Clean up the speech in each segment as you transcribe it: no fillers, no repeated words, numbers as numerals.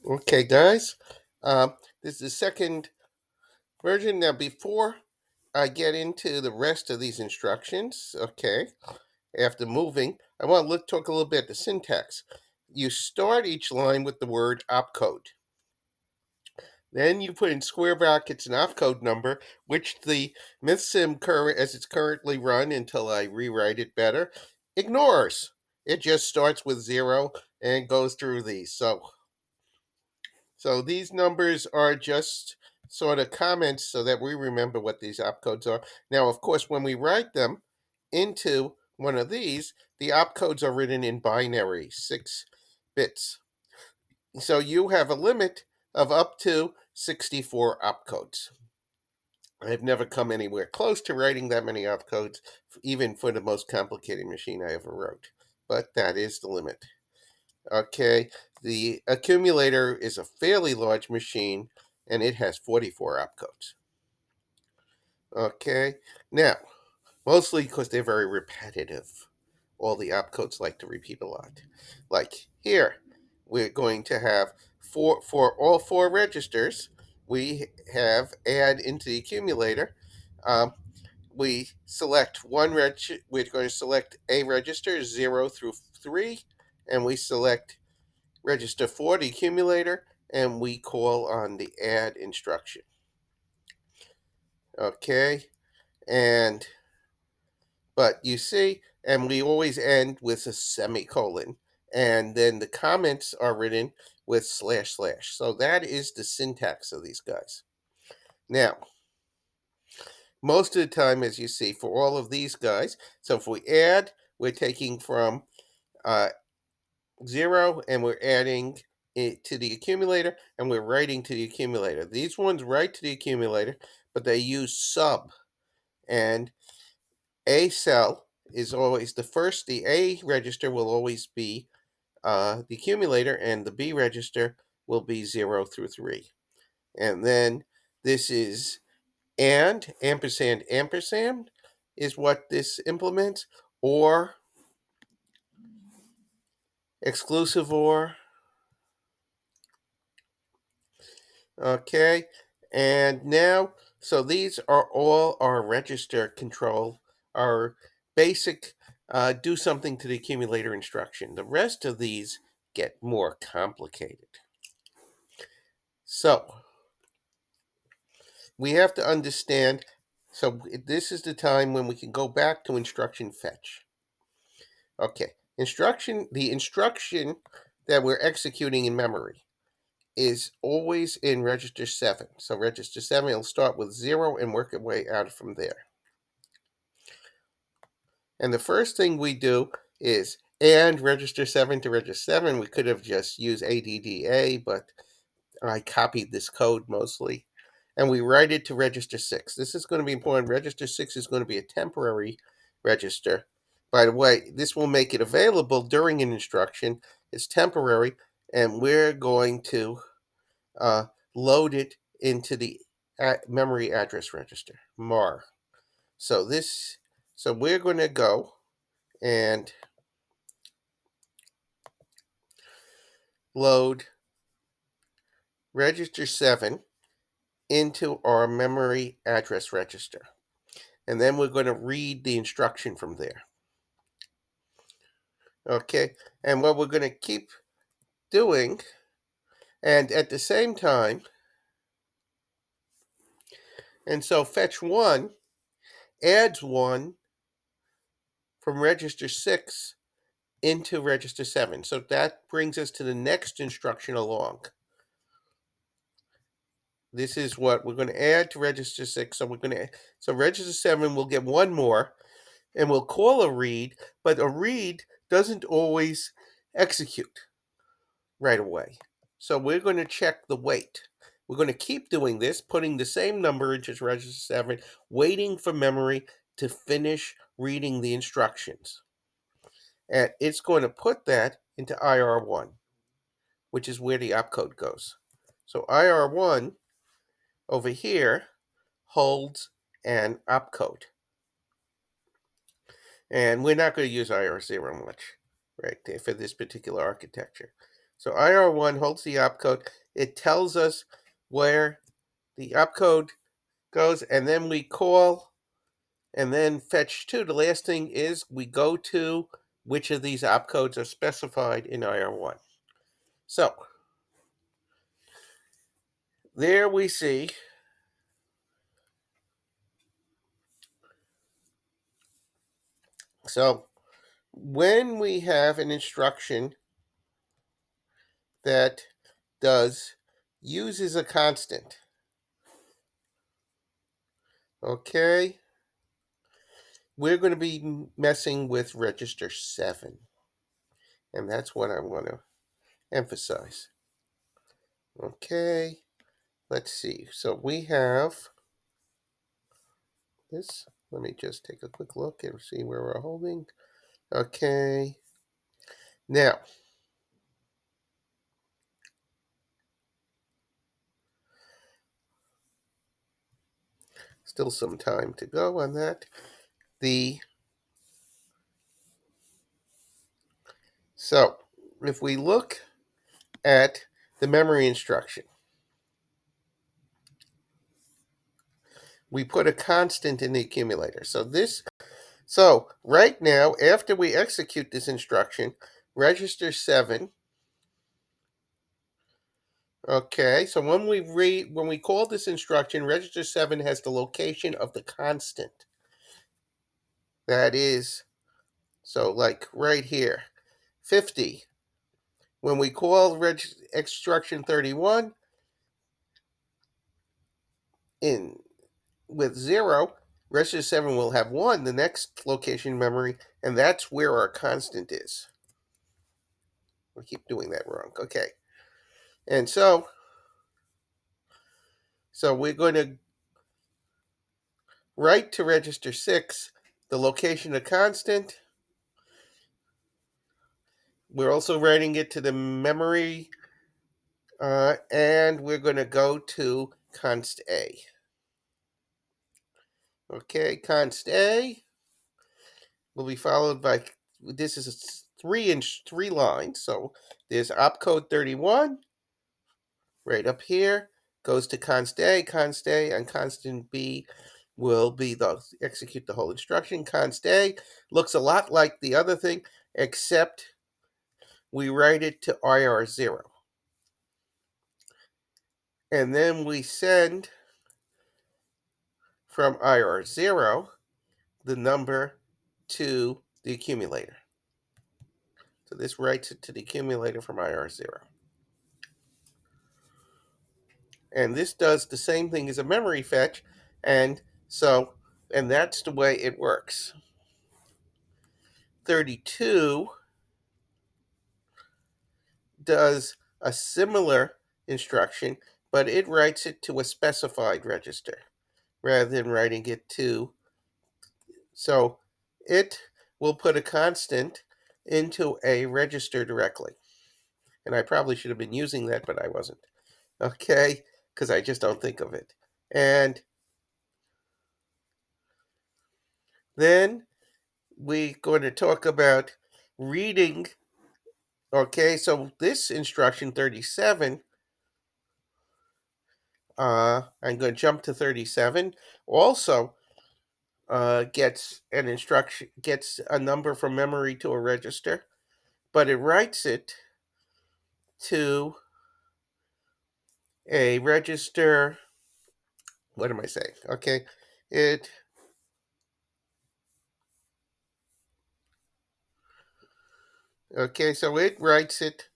Okay, guys. This is the second version. Now, before I get into the rest of these instructions, okay, after moving, I want to talk a little bit the syntax. You start each line with the word opcode. Then you put in square brackets an opcode number, which the MythSim current, as it's currently run until I rewrite it better, ignores. It just starts with zero and goes through these. So these numbers are just sort of comments so that we remember what these opcodes are. Now, of course, when we write them into one of these, the opcodes are written in binary, 6 bits. So you have a limit of up to 64 opcodes. I've never come anywhere close to writing that many opcodes, even for the most complicated machine I ever wrote. But that is the limit. Okay, the accumulator is a fairly large machine and it has 44 opcodes. Okay, now, mostly because they're very repetitive. All the opcodes like to repeat a lot. Like here, we're going to have for all four registers, we have add into the accumulator. Um, we select we're going to select a register 0 through 3, and we select register for the accumulator, and we call on the add instruction. Okay, and but you see, and we always end with a semicolon, and then the comments are written with slash slash. So that is the syntax of these guys. Now, most of the time, as you see, for all of these guys, so if we add, we're taking from uh, 0 and we're adding it to the accumulator and we're writing to the accumulator. These ones write to the accumulator, but they use sub. And a cell is always the A register will always be the accumulator, and the B register will be 0 through 3. And then this is and ampersand ampersand is what this implements, or exclusive or. Okay, and now, so these are all our register control, our basic do something to the accumulator instruction. The rest of these get more complicated. So we have to understand. So this is the time when we can go back to instruction fetch. Okay, the instruction that we're executing in memory is always in register 7. So register 7 will start with 0 and work our way out from there. And the first thing we do is and register 7 to register 7. We could have just used ADDA, but I copied this code mostly. And we write it to register 6. This is going to be important. Register 6 is going to be a temporary register. By the way, this will make it available during an instruction. It's temporary, and we're going to uh, load it into the memory address register, MAR. So so we're going to go and load register 7 into our memory address register. And then we're going to read the instruction from there. Okay, and what we're going to keep doing, and at the same time, and so fetch 1 adds 1 from register 6 into register 7. So that brings us to the next instruction along. This is what we're going to add to register 6. So register 7 will get 1 more, and we'll call a read, but a read doesn't always execute right away. So we're going to check the wait. We're going to keep doing this, putting the same number into register 7, waiting for memory to finish reading the instructions. And it's going to put that into IR1, which is where the opcode goes. So IR1 over here holds an opcode. And we're not going to use IR0 much right there for this particular architecture. So IR1 holds the opcode. It tells us where the opcode goes, and then we call and then fetch 2. The last thing is we go to which of these opcodes are specified in IR1. So there we see. So when we have an instruction that uses a constant, okay, we're going to be messing with register 7. And that's what I want to emphasize. Okay, let's see. So we have this. Let me just take a quick look and see where we're holding. Okay. Now, still some time to go on that. So if we look at the memory instruction, we put a constant in the accumulator. So right now, after we execute this instruction, register 7. Okay, so when we call this instruction, register 7 has the location of the constant. That is, so like right here, 50. When we call instruction 31 in with 0, register 7 will have 1, the next location in memory, and that's where our constant is. We keep doing that wrong. Okay. And so we're going to write to register 6 the location of constant. We're also writing it to the memory, and we're going to go to const A. Okay, const A will be followed by, this is a 3 lines, so there's opcode 31 right up here, goes to const A, and constant B will be execute the whole instruction. Const A looks a lot like the other thing, except we write it to IR0. And then we send from IR0 the number to the accumulator. So this writes it to the accumulator from IR0. And this does the same thing as a memory fetch, and that's the way it works. 32 does a similar instruction, but it writes it to a specified register rather than writing it to. So it will put a constant into a register directly. And I probably should have been using that, but I wasn't. Okay, because I just don't think of it. And then we're going to talk about reading. Okay, so this instruction 37, I'm going to jump to 37, also gets a number from memory to a register, but it writes it to a register. What am I saying? Okay, it so it writes it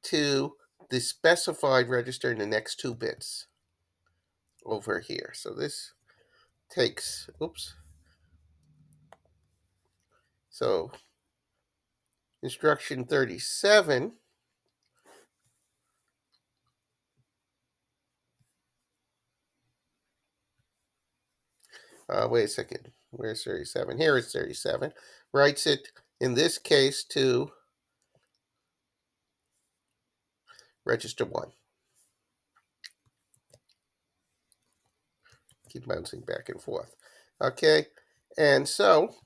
to the specified register in the next 2 bits over here. So this takes, oops. So instruction 37, wait a second, where's 37? Here it's 37. Writes it, in this case, to register 1. Keep bouncing back and forth. Okay, and so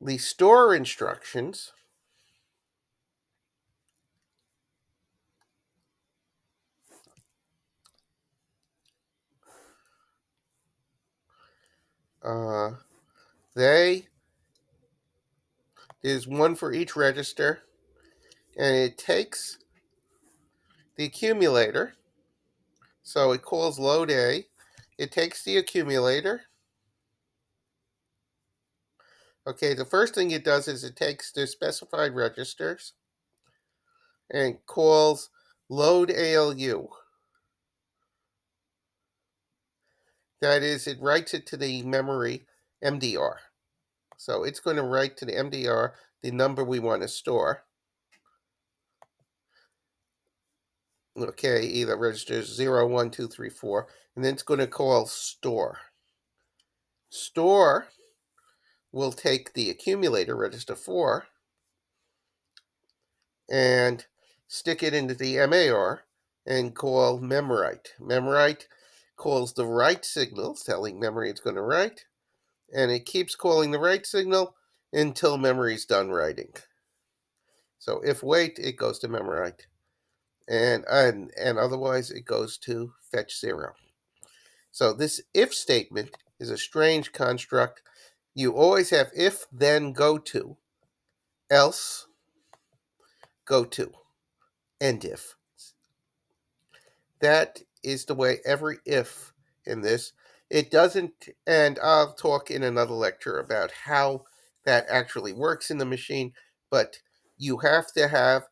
the store instructions Uh, they there's one for each register, and it takes the accumulator. So it calls load A. It takes the accumulator. Okay, the first thing it does is it takes the specified registers and calls load ALU. That is, it writes it to the memory MDR. So it's going to write to the MDR the number we want to store. Okay, either registers 0, 1, 2, 3, 4, and then it's going to call store. Store will take the accumulator, register 4, and stick it into the MAR and call memwrite. Memwrite calls the write signal, telling memory it's going to write, and it keeps calling the write signal until memory's done writing. So if wait, it goes to memwrite, and otherwise it goes to fetch 0. So this if statement is a strange construct. You always have if, then, go to, else, go to, and if. That is the way every if in this. It doesn't, and I'll talk in another lecture about how that actually works in the machine, but you have to have,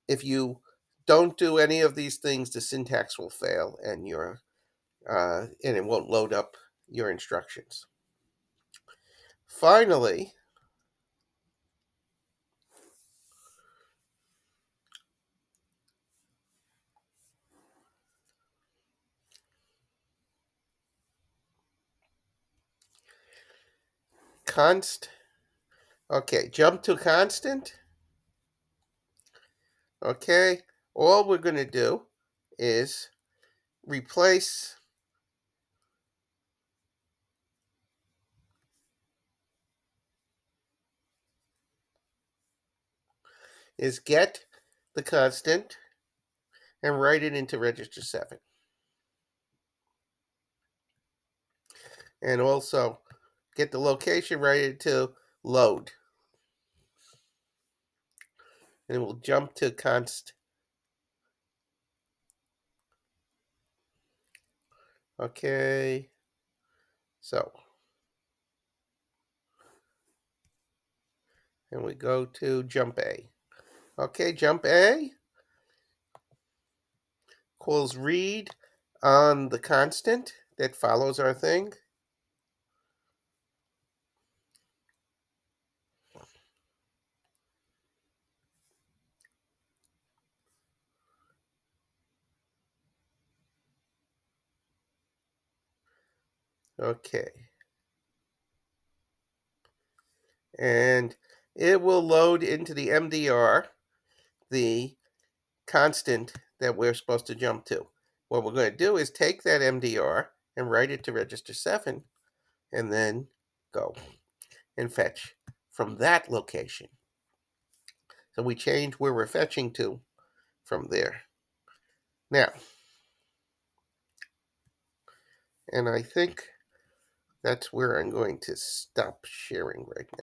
if you don't do any of these things, the syntax will fail and it won't load up your instructions. Finally, const. Okay, jump to constant. Okay, all we're going to do is replace is get the constant and write it into register 7. And also get the location, write it to load. And we'll jump to const. Okay, so, and we go to jump A. Okay, jump A calls read on the constant that follows our thing. Okay. And it will load into the MDR the constant that we're supposed to jump to. What we're going to do is take that MDR and write it to register 7 and then go and fetch from that location. So we change where we're fetching to from there. Now, and I think that's where I'm going to stop sharing right now.